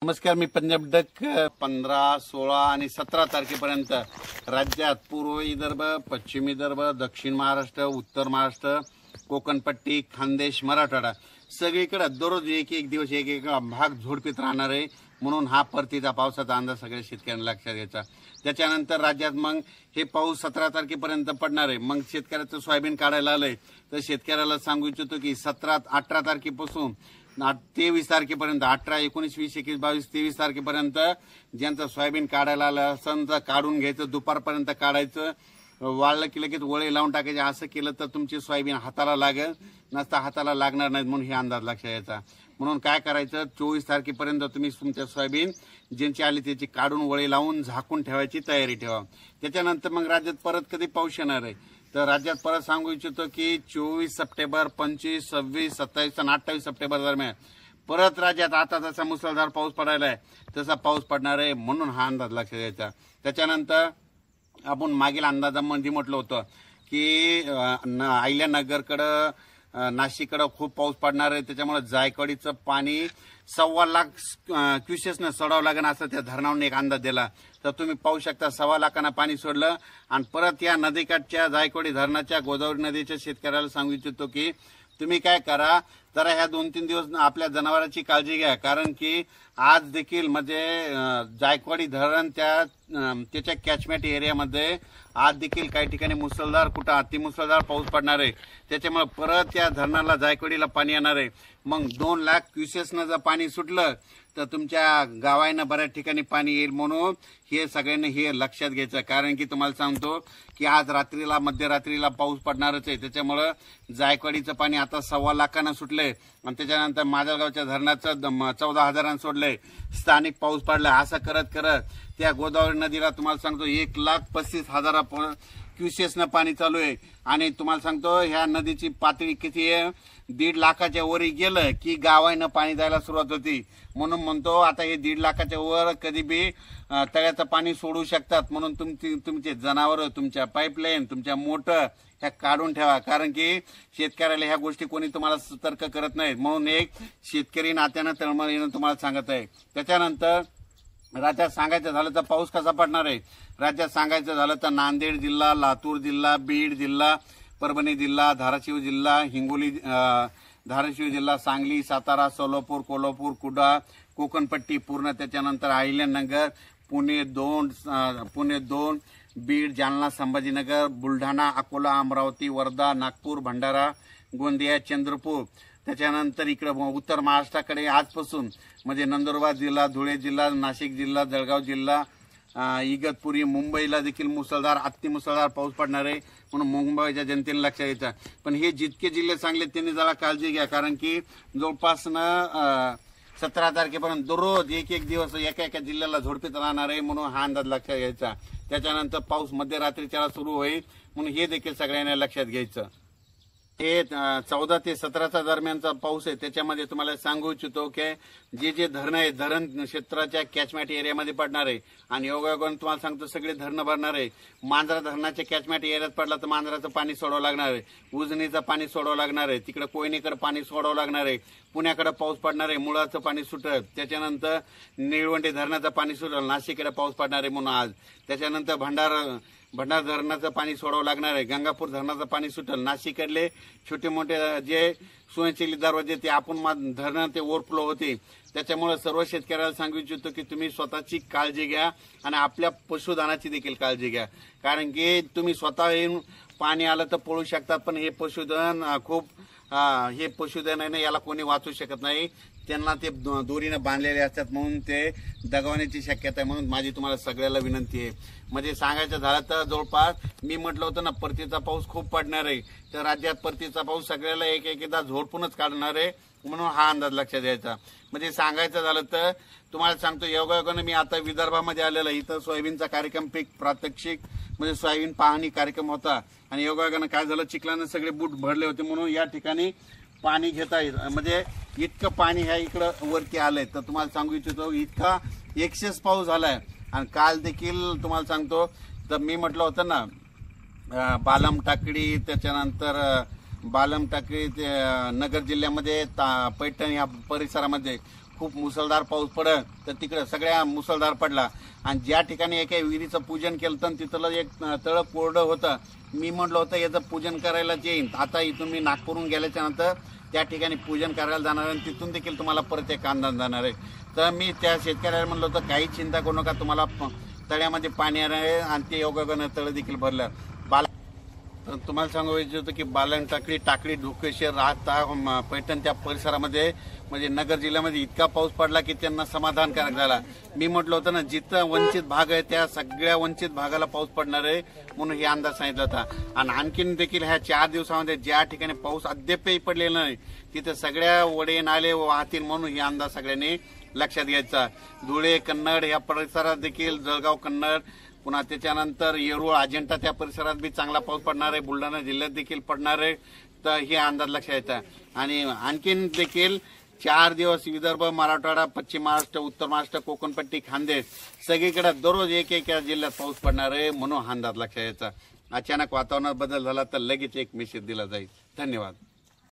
नमस्कार, मी पंजाब डक 15, 16 आणि 17 तारखेपर्यंत राज्यात पूर्व विदर्भ, पश्चिम विदर्भ, दक्षिण महाराष्ट्र, उत्तर महाराष्ट्र, कोकणपट्टी, खानदेश, मराठवाडा सगळीकडे दररोज एक दिवस एक भाग झोडपीत राहणार आहे. म्हणून हा परतीचा पावसाचा अंदाज सगळ्या शेतकऱ्यांना लक्षात घ्यायचा. त्याच्यानंतर राज्यात मग हे पाऊस 17 तारखेपर्यंत पडणार आहे. मग शेतकऱ्याचं सोयाबीन काढायला आलंय तर शेतकऱ्याला सांगू इच्छितो की 18 तारखेपासून 23 तारखेपर्यंत 18, 19, 20, 21, 22, 23 तारखेपर्यंत ज्यांचं सोयाबीन काढायला आलं असं काढून घ्यायचं, दुपारपर्यंत काढायचं, वाळलं की लगेच वळे लावून टाकायचे. असं केलं तर तुमची सोयाबीन हाताला लागेल, नसता हाताला लागणार नाहीत. म्हणून हे अंदाज लक्षात घ्यायचा. म्हणून काय करायचं, 24 तारखेपर्यंत तुम्ही तुमच्या सोयाबीन ज्यांची आली त्याची काढून वळे लावून झाकून ठेवायची तयारी ठेवा. त्याच्यानंतर मग राज्यात परत कधी पाऊस येणार आहे तर राज्यात परत सांगू इच्छितो की 24 सप्टेंबर, 25, 26, 27 आणि 28 सप्टेंबर दरम्यान परत राज्यात आता जसा मुसळधार पाऊस पडायला आहे तसा पाऊस पडणार आहे. म्हणून हा अंदाज लक्षात घ्यायचा. त्याच्यानंतर आपण मागील अंदाजामध्ये म्हटलं होतं की अहिल्यानगरकडं, नाशिककडं खूप पाऊस पडणार आहे. त्याच्यामुळे जायकवाडीचं पाणी 1.25 लाख क्युसेसनं सोडावं लागेल असं त्या धरणावरून एक अंदाज दिला. तर तुम्ही पाहू शकता 1.25 लाखांना पाणी सोडलं. आणि परत या नदीकाठच्या जायकवाडी धरणाच्या गोदावरी नदीच्या शेतकऱ्याला सांगू इच्छितो की तुम्ही काय करा, तर ह्या 2-3 दिवस आपल्या जनावरांची काळजी घ्या. कारण की आज देखील म्हणजे जायकवाडी धरण त्याच्या कॅचमेंट एरियामध्ये आज देखील काही ठिकाणी मुसळधार, कुठं अतिमुसळधार पाऊस पडणार आहे. त्याच्यामुळे परत या धरणाला, जायकवाडीला पाणी येणार आहे. मग 2 लाख क्युसेसनं जर पाणी सुटलं तर तुमच्या गावांना बऱ्याच ठिकाणी पाणी येईल. म्हणून हे सगळ्यांनी हे लक्षात घ्यायचं. कारण की तुम्हाला सांगतो की आज रात्रीला, मध्यरात्रीला पाऊस पडणारच आहे. त्याच्यामुळं जायकवाडीचं पाणी आता 1.25 लाखानं सुटलंय आणि त्याच्यानंतर माजलगावच्या धरणाचं 14,000 सोडलंय. स्थानिक पाऊस पडलाय. असं करत करत त्या गोदावरी नदीला तुम्हाला सांगतो 1,35,000 क्युसेसनं पाणी चालू आहे. आणि तुम्हाला सांगतो ह्या नदीची पातळी किती आहे, 1.5 लाखाच्या वर गेलं की गावांना पाणी द्यायला सुरुवात होती. म्हणून म्हणतो आता हे 1.5 लाखाच्या वर कधी बी तळ्याचं पाणी सोडू शकतात. म्हणून तुमचे जनावर, तुमच्या पाईपलाईन, तुमच्या मोटर ह्या काढून ठेवा. कारण की शेतकऱ्याला ह्या गोष्टी कोणी तुम्हाला सतर्क करत नाहीत. म्हणून एक शेतकरी नात्यानं तळमळ येणं तुम्हाला सांगत आहे. त्याच्यानंतर राज्यात सांगायचं झालं तर पाऊस कसा पडणार आहे, राज्यात सांगायचं झालं तर नांदेड जिल्हा, लातूर जिल्हा, बीड जिल्हा, परभणी जिल्हा, धाराशिव जिल्हा, हिंगोली, धाराशिव जिल्हा, सांगली, सातारा, सोलापूर, कोल्हापूर, कुडाळ, कोकणपट्टी पूर्ण, त्याच्यानंतर अहिल्यानगर, पुणे 2, बीड, जालना, संभाजीनगर, बुलढाणा, अकोला, अमरावती, वर्धा, नागपूर, भंडारा, गोंदिया, चंद्रपूर. त्याच्यानंतर इकडे उत्तर महाराष्ट्राकडे आजपासून म्हणजे नंदुरबार जिल्हा, धुळे जिल्हा, नाशिक जिल्हा, जळगाव जिल्हा, इगतपुरी, मुंबईला देखील मुसळधार, अतिमुसळधार पाऊस पडणार आहे. म्हणून मुंबईच्या जनतेने लक्षात घ्यायचं. पण हे जितके जिल्हे चांगले त्यांनी जरा काळजी घ्या. कारण की जवळपास 17 तारखेपर्यंत दररोज एक दिवस एका जिल्ह्याला झोडपीत राहणार आहे. म्हणून हा अंदाज लक्षात घ्यायचा. त्याच्यानंतर पाऊस मध्यरात्रीच्या सुरू होईल. म्हणून हे देखील सगळ्यांना लक्षात घ्यायचं. हे 14 ते 17 दरम्यानचा पाऊस आहे. त्याच्यामध्ये तुम्हाला सांगू इच्छितो की जे धरण आहे, धरण क्षेत्राच्या कॅचमेंट एरियामध्ये पडणार आहे. आणि योगायोगाने तुम्हाला सांगतो सगळे धरणं भरणार आहे. मांजरा धरणाच्या कॅचमेंट एरियात पडला तर मांजराचं पाणी सोडावं लागणार आहे, उजनीचं पाणी सोडावं लागणार आहे, तिकडे कोयनेकडे पाणी सोडावं लागणार आहे, पुण्याकडे पाऊस पडणार आहे, मुळाचं पाणी सुटेल. त्याच्यानंतर निळवंडे धरणाचं पाणी सुटेल, नाशिककडे पाऊस पडणार आहे. म्हणून आज त्याच्यानंतर भंडार धरणाचं पाणी सोडावं लागणार आहे, गंगापूर धरणाचं पाणी सुटेल, नाशिककडले छोटे मोठे जे स्वयंचलित दरवाजे ते आपण धरणं ते ओव्हरफ्लो होते. त्याच्यामुळे सर्व शेतकऱ्याला सांगू इच्छितो की तुम्ही स्वतःची काळजी घ्या आणि आपल्या पशुधनाची देखील काळजी घ्या. कारण की तुम्ही स्वतः येऊन पाणी आलं तर पळू शकतात, पण हे पशुधन हे पशुधन आहे ना, याला कोणी वाचू शकत नाही. त्यांना ते दोरीनं बांधलेले असतात. म्हणून ते दगावण्याची शक्यता आहे. म्हणून माझी तुम्हाला सगळ्याला विनंती आहे. म्हणजे सांगायचं झालं तर जवळपास मी म्हटलं होतं ना, परतीचा पाऊस खूप पडणार आहे. तर राज्यात परतीचा पाऊस सगळ्याला एकदा झोडपूनच काढणार आहे. म्हणून हा अंदाज लक्षात द्यायचा. म्हणजे सांगायचं झालं तर तुम्हाला सांगतो योगायोगानं मी आता विदर्भामध्ये आलेला, इथं सोयाबीनचा कार्यक्रम पीक प्रात्यक्षिक म्हणजे सोयाबीन पाहणी कार्यक्रम होता. आणि योगायोगानं काय झालं, चिखलानं सगळे बूट भरले होते. म्हणून या ठिकाणी पाणी घेता येईल. म्हणजे इतकं पाणी ह्या इकडं वरती आलंय. तर तुम्हाला सांगू इच्छितो इतका एक्सेस पाऊस झालाय. आणि काल देखील तुम्हाला सांगतो तर मी म्हटलं होतं ना, बालम टाकडी, त्याच्यानंतर बालम टाकडी, नगर जिल्ह्यामध्ये पैठण या परिसरामध्ये खूप मुसळधार पाऊस पडत तर तिकडे सगळ्या मुसळधार पडला आणि ज्या ठिकाणी एका विहिरीचं पूजन केलं तर तिथलं एक तळ कोरडं होतं. मी म्हटलं होतं याचं पूजन करायलाच येईन. आता इथून मी नागपूरहून गेल्याच्या नंतर त्या ठिकाणी पूजन करायला जाणार आहे आणि तिथून देखील तुम्हाला परत एक अंदाज जाणार आहे. तर मी त्या शेतकऱ्याला म्हणलं होतं काही चिंता करू नका, तुम्हाला तळ्यामध्ये पाणी आहे आणि ते योगायोगानं तळ देखील भरलं. तर तुम्हाला सांगू इच्छितो की बालन टाकळी ढोकेश्वर राहता पैठण त्या परिसरामध्ये म्हणजे नगर जिल्ह्यामध्ये इतका पाऊस पडला की त्यांना समाधानकारक झाला. मी म्हटलं होतं ना जिथं वंचित भाग आहे त्या सगळ्या वंचित भागाला पाऊस पडणार आहे म्हणून हे अंदाज सांगितला होता. आणि आणखीन देखील ह्या 4 दिवसामध्ये ज्या ठिकाणी पाऊस अद्यापही पडलेला नाही तिथे सगळ्या वडे नाले वाहतील म्हणून हे अंदाज सगळ्यांनी लक्षात घ्यायचा. धुळे कन्नड या परिसरात देखील जळगाव कन्नड पुन्हा त्याच्यानंतर येरूळ अजिंठा त्या परिसरात बी चांगला पाऊस पडणार आहे. बुलढाणा जिल्ह्यात देखील पडणार आहे. तर हे अंदाज लक्षात येतात. आणि आणखीन देखील 4 दिवस विदर्भ मराठवाडा पश्चिम महाराष्ट्र उत्तर महाराष्ट्र कोकणपट्टी खानदेश सगळीकडे दररोज एक जिल्ह्यात पाऊस पडणार आहे म्हणून अंदाज लक्षात यायचा. अचानक वातावरणात बदल झाला तर लगेच एक मेसेज दिला जाईल. धन्यवाद.